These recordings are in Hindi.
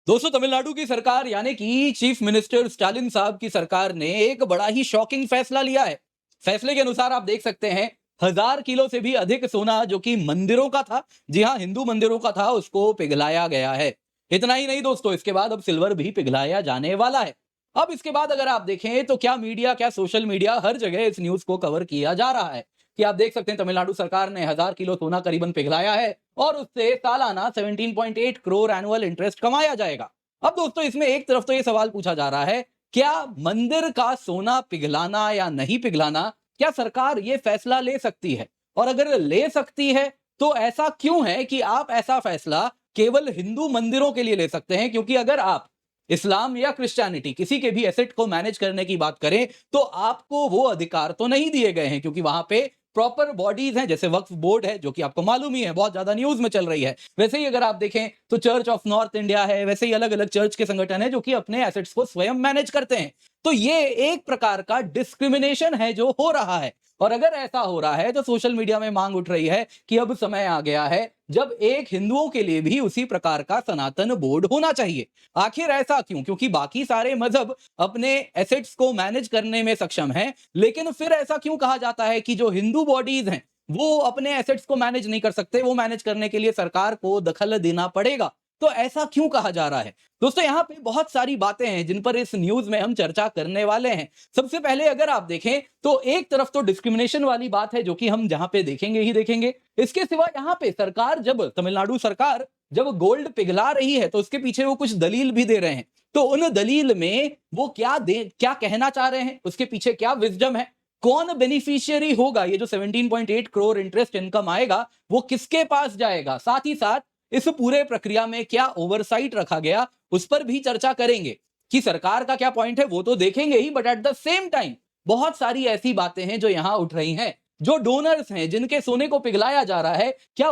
दोस्तों, तमिलनाडु की सरकार यानी कि चीफ मिनिस्टर स्टालिन साहब की सरकार ने एक बड़ा ही शॉकिंग फैसला लिया है। फैसले के अनुसार आप देख सकते हैं 1000 किलो से भी अधिक सोना जो कि मंदिरों का था, जी हां, हिंदू मंदिरों का था, उसको पिघलाया गया है। इतना ही नहीं दोस्तों, इसके बाद अब सिल्वर भी पिघलाया जाने वाला है। अब इसके बाद अगर आप देखें तो क्या मीडिया, क्या सोशल मीडिया, हर जगह इस न्यूज को कवर किया जा रहा है कि आप देख सकते हैं तमिलनाडु सरकार ने 1000 किलो सोना करीबन पिघलाया है और उससे सालाना 17.8 करोड़ एनुअल इंटरेस्ट कमाया जाएगा। अब दोस्तों, इसमें एक तरफ तो ये सवाल पूछा जा रहा है, क्या मंदिर का सोना पिघलाना या नहीं पिघलाना, क्या सरकार ये फैसला ले सकती है? और अगर ले सकती है तो ऐसा क्यों है कि आप ऐसा फैसला केवल हिंदू मंदिरों के लिए ले सकते हैं? क्योंकि अगर आप इस्लाम या क्रिश्चियनिटी किसी के भी एसेट को मैनेज करने की बात करें तो आपको वो अधिकार तो नहीं दिए गए हैं, क्योंकि वहां पे प्रॉपर बॉडीज हैं, जैसे वक्फ बोर्ड है जो कि आपको मालूम ही है, बहुत ज्यादा न्यूज में चल रही है। वैसे ही अगर आप देखें तो चर्च ऑफ नॉर्थ इंडिया है, वैसे ही अलग अलग चर्च के संगठन है जो कि अपने एसेट्स को स्वयं मैनेज करते हैं। तो ये एक प्रकार का डिस्क्रिमिनेशन है जो हो रहा है। और अगर ऐसा हो रहा है तो सोशल मीडिया में मांग उठ रही है कि अब समय आ गया है जब एक हिंदुओं के लिए भी उसी प्रकार का सनातन बोर्ड होना चाहिए। आखिर ऐसा क्यों? क्योंकि बाकी सारे मजहब अपने एसेट्स को मैनेज करने में सक्षम हैं, लेकिन फिर ऐसा क्यों कहा जाता है कि जो हिंदू बॉडीज हैं वो अपने एसेट्स को मैनेज नहीं कर सकते, वो मैनेज करने के लिए सरकार को दखल देना पड़ेगा? तो ऐसा क्यों कहा जा रहा है? दोस्तों, यहां पे बहुत सारी बातें हैं जिन पर इस न्यूज में हम चर्चा करने वाले हैं। सबसे पहले अगर आप देखें तो एक तरफ तो डिस्क्रिमिनेशन वाली बात है जो कि हम जहां पे देखेंगे ही देखेंगे। इसके सिवा यहां पे सरकार, जब तमिलनाडु सरकार जब गोल्ड पिघला रही है तो उसके पीछे वो कुछ दलील भी दे रहे हैं। तो उन दलील में वो क्या कहना चाह रहे हैं, उसके पीछे क्या विजडम है, कौन बेनिफिशियरी होगा, ये जो 17.8 करोड़ इंटरेस्ट इनकम आएगा वो किसके पास जाएगा, साथ ही साथ इस पूरे प्रक्रिया में क्या ओवरसाइट रखा गया, उस पर भी चर्चा करेंगे। कि सरकार का क्या पॉइंट है वो तो देखेंगे ही, but at the same time बहुत सारी ऐसी बातें हैं जो यहां उठ रही हैं। जो डोनर्स हैं जिनके सोने को पिघलाया जा रहा है, क्या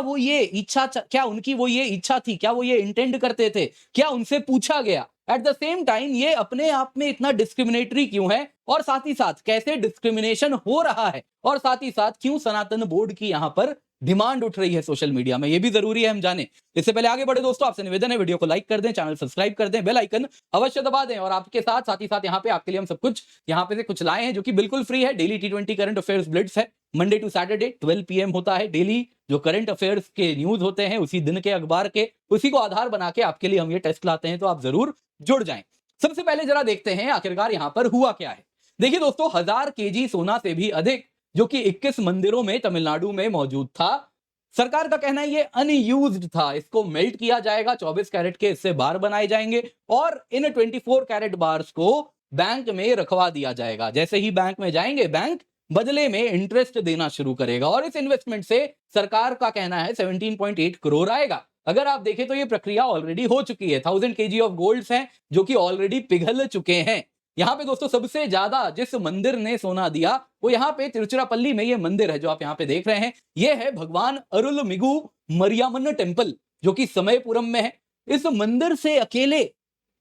उनकी वो ये इच्छा थी, क्या वो ये इंटेंड करते थे, क्या उनसे पूछा गया? एट द सेम टाइम ये अपने आप में इतना डिस्क्रिमिनेटरी क्यों है, और साथ ही साथ कैसे डिस्क्रिमिनेशन हो रहा है, और साथ ही साथ क्यों सनातन बोर्ड की यहां पर डिमांड उठ रही है सोशल मीडिया में, ये भी जरूरी है हम जाने। इससे पहले आगे बढ़े दोस्तों, आपसे निवेदन है, वीडियो को लाइक कर दें, चैनल सब्सक्राइब कर दें, बेल आइकन अवश्य दबा दें। और आपके साथ ही साथ यहाँ पे आपके लिए हम सब कुछ यहाँ पे से कुछ लाए हैं जो कि बिल्कुल फ्री है। Daily T20 current affairs Blitz है, मंडे टू सैटरडे 12 PM होता है। डेली जो करंट अफेयर्स के न्यूज होते हैं उसी दिन के अखबार के, उसी को आधार बना के आपके लिए हम ये टेस्ट लाते हैं, तो आप जरूर जुड़ जाएं। सबसे पहले जरा देखते हैं आखिरकार यहाँ पर हुआ क्या है। देखिए दोस्तों, 1000 kg सोना से भी अधिक जो कि 21 मंदिरों में तमिलनाडु में मौजूद था, सरकार का कहना है ये अनयूज्ड था, इसको मेल्ट किया जाएगा, 24 कैरेट के इससे बार बनाए जाएंगे और इन 24 कैरेट बार्स को बैंक में रखवा दिया जाएगा। जैसे ही बैंक में जाएंगे, बैंक बदले में इंटरेस्ट देना शुरू करेगा और इस इन्वेस्टमेंट से सरकार का कहना है 17.8 करोड़ आएगा। अगर आप देखें तो ये प्रक्रिया ऑलरेडी हो चुकी है। 1000 kg ऑफ गोल्ड्स हैं जो कि ऑलरेडी पिघल चुके हैं। यहाँ पे दोस्तों सबसे ज्यादा जिस मंदिर ने सोना दिया वो यहाँ पे तिरुचिरापल्ली में ये मंदिर है जो आप यहाँ पे देख रहे हैं। ये है भगवान अरुलमिगु मरियामन टेम्पल जो कि समयपुरम में है। इस मंदिर से अकेले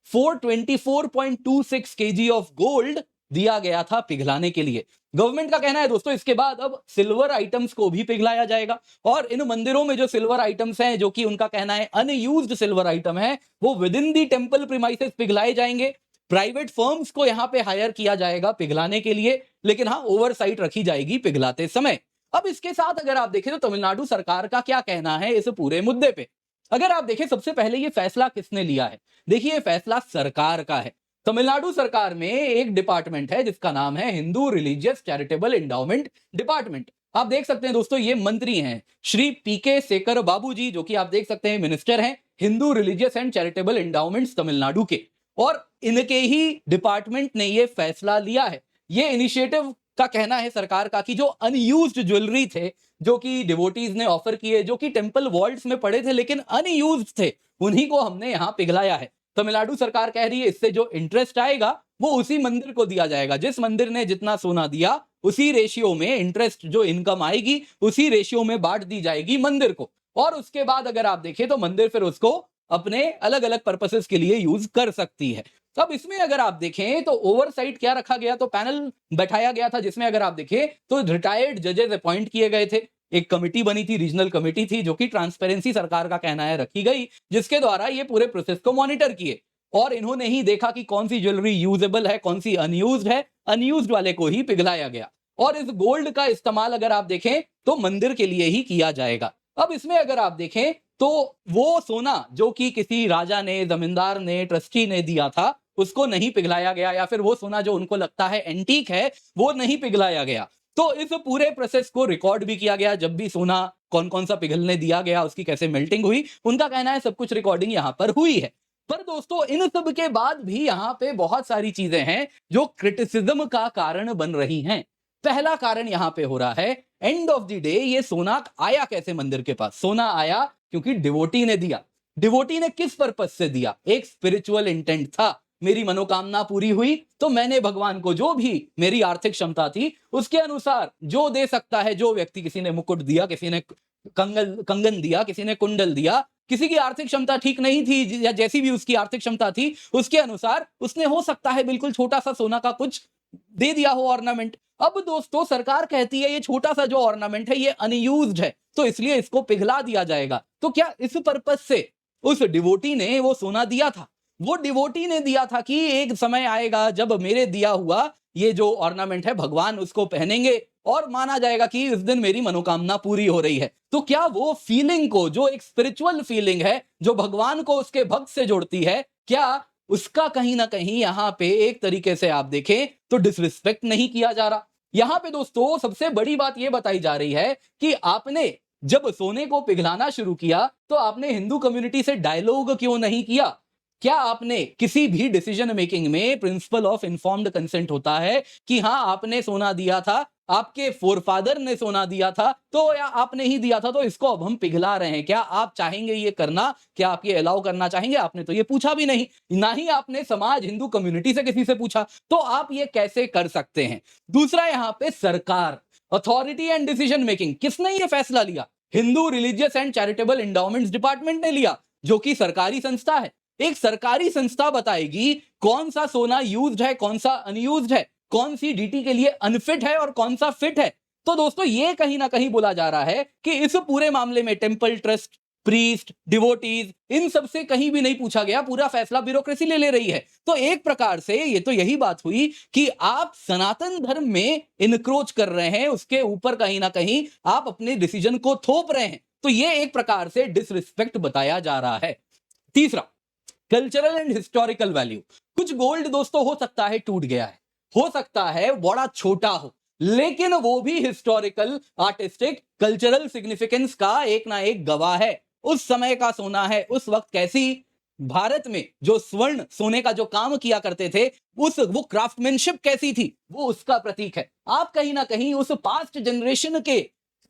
424.26 kg ऑफ गोल्ड दिया गया था पिघलाने के लिए। गवर्नमेंट का कहना है दोस्तों इसके बाद अब सिल्वर आइटम्स को भी पिघलाया जाएगा और इन मंदिरों में जो सिल्वर आइटम्स हैं जो कि उनका कहना है अनयूज्ड सिल्वर आइटम है वो within the temple premises पिघलाए जाएंगे। प्राइवेट फर्म्स को यहां पे हायर किया जाएगा पिघलाने के लिए, लेकिन हाँ ओवरसाइट रखी जाएगी पिघलाते समय। अब इसके साथ अगर आप देखें तो तमिलनाडु सरकार का क्या कहना है इस पूरे मुद्दे पे। अगर आप देखें सबसे पहले ये फैसला किसने लिया है, देखिए ये फैसला सरकार का है। तमिलनाडु सरकार में एक डिपार्टमेंट है जिसका नाम है Hindu religious charitable endowment department. आप देख सकते हैं दोस्तों ये मंत्री हैं श्री PK सेकर बाबू जी, जो कि आप देख सकते हैं मिनिस्टर हैं Hindu religious and charitable endowments Tamil Nadu के, और इनके ही डिपार्टमेंट ने ये फैसला लिया है। ये इनिशिएटिव का कहना है सरकार का कि जो अनयूज्ड ज्वेलरी थे जो कि डिवोटीज ने ऑफर किए, जो कि टेंपल वॉल्ट्स में पड़े थे लेकिन अनयूज्ड थे, उन्हीं को हमने यहां पिघलाया है। तमिलनाडु सरकार कह रही है इससे जो इंटरेस्ट आएगा वो उसी मंदिर को दिया जाएगा। जिस मंदिर ने जितना सोना दिया उसी रेशियो में इंटरेस्ट जो इनकम आएगी उसी रेशियो में बांट दी जाएगी मंदिर को। और उसके बाद अगर आप देखें तो मंदिर फिर उसको अपने अलग अलग पर्पसेस के लिए यूज कर सकती है। अब इसमें अगर आप देखें तो ओवरसाइट क्या रखा गया, तो पैनल बैठाया गया था जिसमें अगर आप देखें तो रिटायर्ड जजेस अपॉइंट किए गए थे। एक कमिटी बनी थी, रीजनल कमिटी थी जो कि ट्रांसपेरेंसी सरकार का कहना है रखी गई, जिसके द्वारा ये पूरे प्रोसेस को मॉनिटर किए। और इन्होंने ही देखा कि कौन सी ज्वेलरी यूजेबल है, कौन सी अनयूज्ड है, अनयूज्ड वाले को ही पिघलाया गया। और इस गोल्ड का इस्तेमाल अगर आप देखें तो मंदिर के लिए ही किया जाएगा। अब इसमें अगर आप देखें तो वो सोना जो कि किसी राजा ने, जमींदार ने, ट्रस्टी ने दिया था, उसको नहीं पिघलाया गया, या फिर वो सोना जो उनको लगता है एंटीक है वो नहीं पिघलाया गया। तो इस पूरे प्रोसेस को रिकॉर्ड भी किया गया, जब भी सोना कौन कौन सा पिघलने दिया गया, उसकी कैसे मेल्टिंग हुई, उनका कहना है सब कुछ रिकॉर्डिंग यहां पर हुई है। पर दोस्तों इन सब के बाद भी यहां पे बहुत सारी चीजें हैं जो क्रिटिसिज्म का कारण बन रही हैं। पहला कारण यहां पे हो रहा है, एंड ऑफ द डे ये सोना आया कैसे मंदिर के पास? सोना आया क्योंकि डिवोटी ने दिया। डिवोटी ने किस पर्पस से दिया? एक स्पिरिचुअल इंटेंट था, मेरी मनोकामना पूरी हुई तो मैंने भगवान को जो भी मेरी आर्थिक क्षमता थी उसके अनुसार जो दे सकता है, जो व्यक्ति, किसी ने मुकुट दिया, किसी ने कंगन दिया, किसी ने कुंडल दिया, किसी की आर्थिक क्षमता ठीक नहीं थी या जैसी भी उसकी आर्थिक क्षमता थी उसके अनुसार उसने हो सकता है बिल्कुल छोटा सा सोना का कुछ दे दिया हो ऑर्नामेंट। अब दोस्तों सरकार कहती है ये छोटा सा जो ऑर्नामेंट है ये अनयूज्ड है तो इसलिए इसको पिघला दिया जाएगा। तो क्या इस पर्पस से उस डिवोटी ने वो सोना दिया था? वो डिवोटी ने दिया था कि एक समय आएगा जब मेरे दिया हुआ ये जो ऑर्नामेंट है भगवान उसको पहनेंगे और माना जाएगा कि इस दिन मेरी मनोकामना पूरी हो रही है। तो क्या वो फीलिंग को, जो एक स्पिरिचुअल फीलिंग है जो भगवान को उसके भक्त से जोड़ती है, क्या उसका कहीं ना कहीं यहां पे एक तरीके से आप देखें तो डिसरिस्पेक्ट नहीं किया जा रहा? यहां पे दोस्तों सबसे बड़ी बात यह बताई जा रही है कि आपने जब सोने को पिघलाना शुरू किया तो आपने हिंदू कम्युनिटी से डायलॉग क्यों नहीं किया? क्या आपने किसी भी डिसीजन मेकिंग में प्रिंसिपल ऑफ इन्फॉर्म्ड कंसेंट होता है कि हां आपने सोना दिया था, आपके फोरफादर ने सोना दिया था तो, या आपने ही दिया था तो इसको अब हम पिघला रहे हैं, क्या आप चाहेंगे ये करना? क्या आप ये अलाउ करना चाहेंगे? आपने तो ये पूछा भी नहीं, ना ही आपने समाज, हिंदू कम्युनिटी से किसी से पूछा, तो आप ये कैसे कर सकते हैं? दूसरा यहां पे सरकार, अथॉरिटी एंड डिसीजन मेकिंग, किसने ये फैसला लिया? Hindu religious and charitable endowments department ने लिया, जो कि सरकारी संस्था है। एक सरकारी संस्था बताएगी कौन सा सोना यूज्ड है, कौन सा अनयूज्ड है, कौन सी डीटी के लिए अनफिट है और कौन सा फिट है। तो दोस्तों ये कहीं ना कहीं बोला जा रहा है कि इस पूरे मामले में टेंपल ट्रस्ट, प्रीस्ट, डिवोटीज, इन सब से कहीं भी नहीं पूछा गया, पूरा फैसला ब्यूरोक्रेसी ले रही है। तो एक प्रकार से ये तो यही बात हुई कि आप सनातन धर्म में इनक्रोच कर रहे हैं, उसके ऊपर कहीं ना कहीं आप अपने डिसीजन को थोप रहे हैं। तो ये एक प्रकार से डिसरिस्पेक्ट बताया जा रहा है। तीसरा, कल्चरल एंड हिस्टोरिकल वैल्यू। कुछ गोल्ड दोस्तों हो सकता है टूट गया है, हो सकता है बड़ा छोटा हो, लेकिन वो भी हिस्टोरिकल, आर्टिस्टिक, कल्चरल सिग्निफिकेंस का एक ना एक गवाह है। उस समय का सोना है, उस वक्त कैसी भारत में जो स्वर्ण सोने का जो काम किया करते थे, वो क्राफ्टमैनशिप कैसी थी, वो उसका प्रतीक है। आप कहीं ना कहीं उस पास्ट जनरेशन के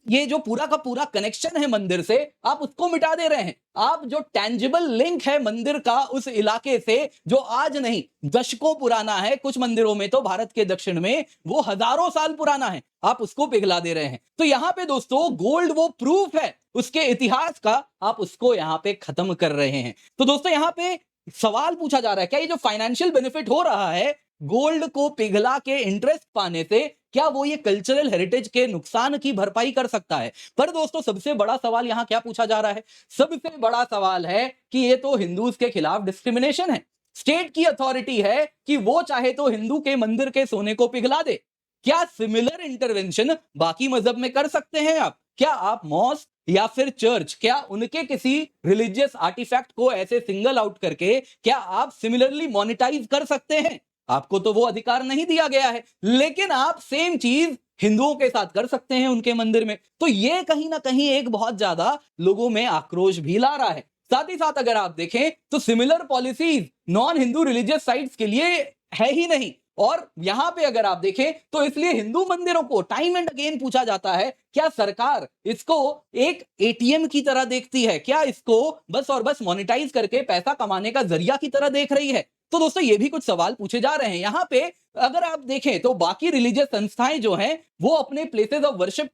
ये जो पूरा का पूरा कनेक्शन है मंदिर से, आप उसको मिटा दे रहे हैं। आप जो टेंजिबल लिंक है मंदिर का उस इलाके से, जो आज नहीं दशकों पुराना है, कुछ मंदिरों में तो भारत के दक्षिण में वो हजारों साल पुराना है, आप उसको पिघला दे रहे हैं। तो यहां पे दोस्तों गोल्ड वो प्रूफ है उसके इतिहास का, आप उसको यहां पे खत्म कर रहे हैं। तो दोस्तों यहां पे सवाल पूछा जा रहा है, क्या ये जो फाइनेंशियल बेनिफिट हो रहा है गोल्ड को पिघला के इंटरेस्ट पाने से, क्या वो ये कल्चरल हेरिटेज के नुकसान की भरपाई कर सकता है? पर दोस्तों सबसे बड़ा सवाल यहां क्या पूछा जा रहा है? सबसे बड़ा सवाल है कि ये तो हिंदूज के खिलाफ डिस्क्रिमिनेशन है। स्टेट की अथॉरिटी है कि वो चाहे तो हिंदू के मंदिर के सोने को पिघला दे। क्या सिमिलर इंटरवेंशन बाकी मजहब में कर सकते हैं आप? क्या आप मॉस्क या फिर चर्च, क्या उनके किसी रिलीजियस आर्टिफैक्ट को ऐसे सिंगल आउट करके क्या आप सिमिलरली मोनेटाइज कर सकते हैं? आपको तो वो अधिकार नहीं दिया गया है, लेकिन आप सेम चीज हिंदुओं के साथ कर सकते हैं उनके मंदिर में। तो ये कहीं ना कहीं एक बहुत ज्यादा लोगों में आक्रोश भी ला रहा है। साथ ही साथ अगर आप देखें तो similar policies non Hindu religious sites के लिए है ही नहीं। और यहां पे अगर आप देखें तो इसलिए हिंदू मंदिरों को टाइम एंड अगेन पूछा जाता है, क्या सरकार इसको एक एटीएम की तरह देखती है? क्या इसको बस और बस मोनेटाइज करके पैसा कमाने का जरिया की तरह देख रही है? तो दोस्तों ये भी कुछ सवाल पूछे जा रहे हैं। यहां पे अगर आप देखें तो बाकी रिलीजियस संस्थाएं जो हैं वो अपने प्लेसेस ऑफ वर्शिप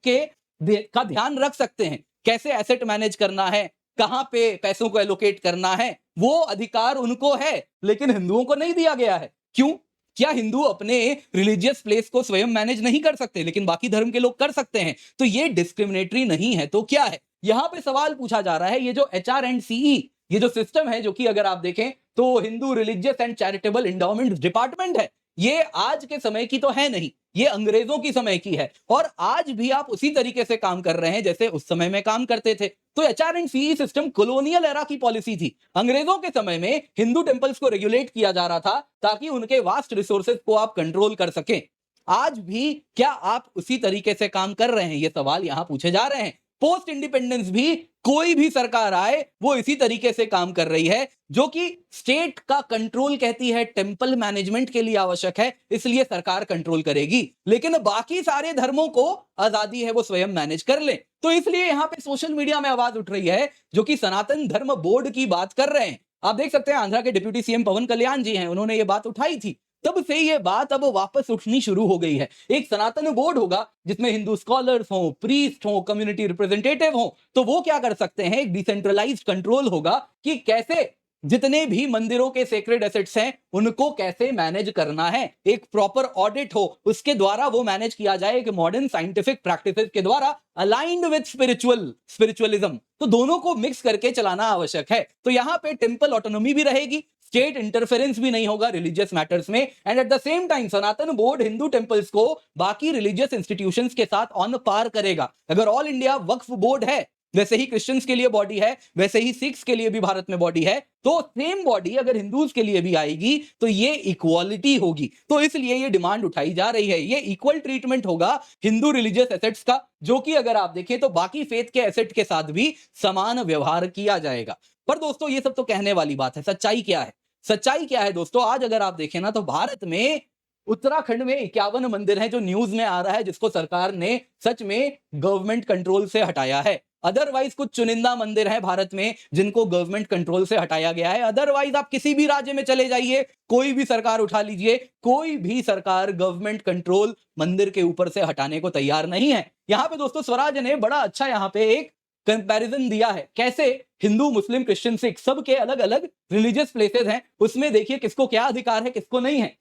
का ध्यान रख सकते हैं, कैसे एसेट मैनेज करना है, कहां पे पैसों को एलोकेट करना है, वो अधिकार उनको है, लेकिन हिंदुओं को नहीं दिया गया है। क्यों? क्या हिंदू अपने रिलीजियस प्लेस को स्वयं मैनेज नहीं कर सकते, लेकिन बाकी धर्म के लोग कर सकते हैं? तो ये डिस्क्रिमिनेटरी नहीं है तो क्या है? यहां पे सवाल पूछा जा रहा है, ये जो HR एंड CE ये जो सिस्टम है, जो कि अगर आप देखें तो Hindu religious and charitable endowment department है। ये आज के समय की तो है नहीं, ये अंग्रेजों की समय की है, और आज भी आप उसी तरीके से काम कर रहे हैं जैसे उस समय में काम करते थे। तो एचआरएंडसीई सिस्टम कॉलोनियल एरा की पॉलिसी थी। अंग्रेजों के समय में हिंदू टेंपल्स को रेगुलेट किया जा रहा था ताकि उनके वास्ट रिसोर्सेज को आप कंट्रोल कर सकें। आज भी क्या आप उसी तरीके से काम कर रहे हैं, ये सवाल यहां पूछे जा रहे हैं। पोस्ट इंडिपेंडेंस भी कोई भी सरकार आए वो इसी तरीके से काम कर रही है, जो कि स्टेट का कंट्रोल कहती है टेंपल मैनेजमेंट के लिए आवश्यक है, इसलिए सरकार कंट्रोल करेगी, लेकिन बाकी सारे धर्मों को आजादी है वो स्वयं मैनेज कर ले। तो इसलिए यहां पे सोशल मीडिया में आवाज उठ रही है जो कि सनातन धर्म बोर्ड की बात कर रहे हैं। आप देख सकते हैं आंध्रा के डिप्यूटी सीएम पवन कल्याण जी हैं, उन्होंने ये बात उठाई थी। तब से ये बात अब वापस उठनी शुरू हो गई है। एक सनातन बोर्ड होगा जिसमें हिंदू स्कॉलर्स हो, प्रीस्ट हो, कम्युनिटी रिप्रेजेंटेटिव हो, तो वो क्या कर सकते हैं, एक डिसेंट्रलाइज्ड कंट्रोल होगा कि कैसे जितने भी मंदिरों के सेक्रेड एसेट्स हैं उनको कैसे मैनेज करना है। एक प्रॉपर ऑडिट हो, उसके द्वारा वो मैनेज किया जाए एक मॉडर्न साइंटिफिक प्रैक्टिसेस के द्वारा अलाइंड विद स्पिरिचुअलिज्म। तो दोनों को मिक्स करके चलाना आवश्यक है। तो यहां पे टेंपल ऑटोनॉमी भी रहेगी, स्टेट इंटरफेरेंस भी नहीं होगा रिलीजियस मैटर्स में, and eight the same time Sanatan board Hindu temples को बाकी रिलीजियस इंस्टीट्यूशंस के साथ ऑन पार करेगा। अगर ऑल इंडिया वक्फ बोर्ड है, वैसे ही क्रिश्चियंस के लिए बॉडी है, वैसे ही सिख्स के लिए भी भारत में बॉडी है, तो सेम बॉडी अगर हिंदूज के लिए भी आएगी तो ये इक्वालिटी होगी। तो इसलिए ये डिमांड उठाई जा रही है, ये इक्वल ट्रीटमेंट होगा हिंदू रिलीजियस एसेट्स का, जो कि अगर आप देखें तो बाकी फेथ के एसेट के साथ भी समान व्यवहार किया जाएगा। पर दोस्तों ये सब तो कहने वाली बात है, सच्चाई क्या है? सच्चाई क्या है दोस्तों, आज अगर आप देखें ना तो भारत में उत्तराखंड में 51 मंदिर हैं जो न्यूज में आ रहा है, जिसको सरकार ने सच में गवर्नमेंट कंट्रोल से हटाया है। अदरवाइज कुछ चुनिंदा मंदिर हैं भारत में जिनको गवर्नमेंट कंट्रोल से हटाया गया है। अदरवाइज आप किसी भी राज्य में चले जाइए, कोई भी सरकार उठा लीजिए, कोई भी सरकार गवर्नमेंट कंट्रोल मंदिर के ऊपर से हटाने को तैयार नहीं है। यहां पे दोस्तों स्वराज ने बड़ा अच्छा यहां पे एक कंपैरिजन दिया है, कैसे हिंदू, मुस्लिम, क्रिश्चियन, सिख सबके अलग अलग रिलीजियस प्लेसेस हैं, उसमें देखिए किसको क्या अधिकार है किसको नहीं है।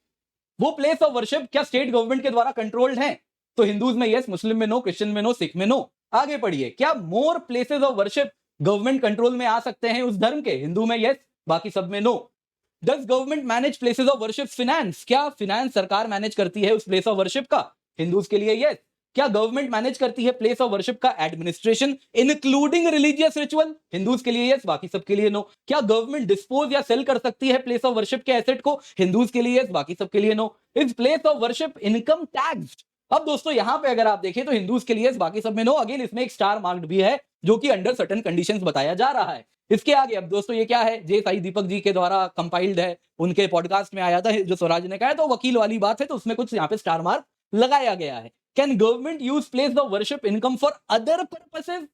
वो प्लेस ऑफ वर्शिप क्या स्टेट गवर्नमेंट के द्वारा कंट्रोल्ड हैं? तो हिंदूज में यस, मुस्लिम में नो, क्रिश्चियन में नो, सिख में नो। आगे पढ़िए, क्या मोर places of worship government control में आ सकते हैं उस धर्म के? हिंदू में यस, बाकी सब में no. Does government manage places of worship finance? क्या फिनेंस सरकार मैनेज करती है उस प्लेस ऑफ वर्शिप का? हिंदूज के लिए यस। क्या गवर्नमेंट मैनेज करती है प्लेस ऑफ वर्शिप का administration including religious ritual? Hindus के लिए यस, बाकी सब के लिए नो। क्या गवर्नमेंट डिस्पोज या सेल कर सकती है प्लेस ऑफ वर्शिप के एसेट को? हिंदूज के लिए यस, बाकी सब के लिए no. Is place of worship income taxed? अब दोस्तों यहां पे अगर आप देखें तो हिंदूज के लिए यस, बाकी सब में नो। अगेन इसमें एक स्टार मार्क्ड भी है जो कि अंडर सर्टेन कंडीशंस बताया जा रहा है। इसके आगे अब दोस्तों ये क्या है, जे साई दीपक जी के द्वारा कंपाइल्ड है, उनके पॉडकास्ट में आया था जो स्वराज ने कहा है, तो वकील वाली बात है, तो उसमें कुछ यहाँ पे स्टार मार्क लगाया गया है। Can government use place of worship income for other purposes?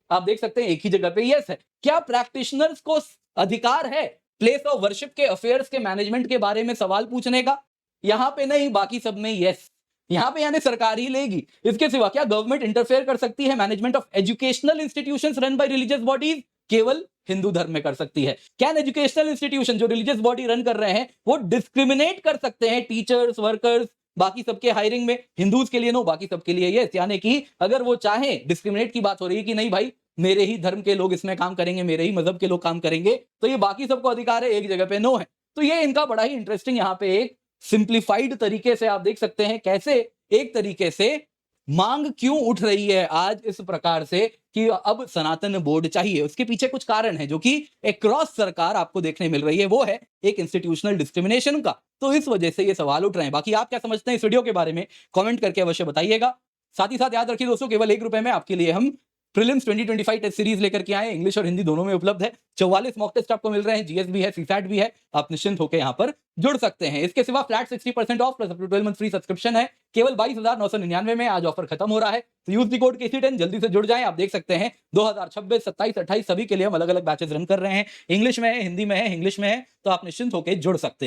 आप देख सकते हैं एक ही जगह पे यस है। क्या प्रैक्टिशनर्स को अधिकार है प्लेस ऑफ वर्शिप के अफेयर्स के मैनेजमेंट के बारे में सवाल पूछने का? यहां पे नहीं, बाकी सब में यस। यहां पे यानी सरकार ही लेगी। इसके सिवा क्या गवर्नमेंट इंटरफेयर कर सकती है management of educational institutions run by religious bodies? केवल हिंदू धर्म में कर सकती है। कैन एजुकेशनल इंस्टीट्यूशन जो रिलीजियस बॉडी रन कर रहे हैं वो डिस्क्रिमिनेट कर सकते हैं टीचर्स, वर्कर्स, बाकी सबके हायरिंग में? हिंदूज के लिए नो, बाकी सबके लिए यस। यानी कि अगर वो चाहे, डिस्क्रिमिनेट की बात हो रही है कि नहीं भाई मेरे ही धर्म के लोग इसमें काम करेंगे, मेरे ही मजहब के लोग काम करेंगे, तो ये बाकी सबको अधिकार है, एक जगह पे नो है। तो ये इनका बड़ा ही इंटरेस्टिंग यहाँ पे एक सिंप्लीफाइड तरीके से आप देख सकते हैं कैसे एक तरीके से मांग क्यों उठ रही है आज इस प्रकार से कि अब सनातन बोर्ड चाहिए। उसके पीछे कुछ कारण है जो कि अक्रॉस सरकार आपको देखने मिल रही है, वो है एक इंस्टीट्यूशनल डिस्क्रिमिनेशन का। तो इस वजह से ये सवाल उठ रहे हैं। बाकी आप क्या समझते हैं इस वीडियो के बारे में कमेंट करके अवश्य बताइएगा। साथ ही साथ याद रखिए दोस्तों, केवल ₹1 में आपके लिए हम प्रीलिम्स 2025 टेस्ट सीरीज लेकर के आए, इंग्लिश और हिंदी दोनों में उपलब्ध है। 44 मॉक टेस्ट आपको मिल रहे हैं, जीएस भी है, सीसैट भी है, आप निश्चिंत होकर यहाँ पर जुड़ सकते हैं। इसके सिवा flat 60% of plus 12 month free subscription है केवल 22,999 में। आज ऑफर खत्म हो रहा है, तो यूज द कोड KC10, जल्दी से जुड़ जाएं। आप देख सकते हैं 2026, 27, 28 सभी के लिए हम अलग अलग बैचेस रन कर रहे हैं। इंग्लिश में है, हिंदी में है, इंग्लिश में है, तो आप निश्चिंत होकर जुड़ सकते हैं।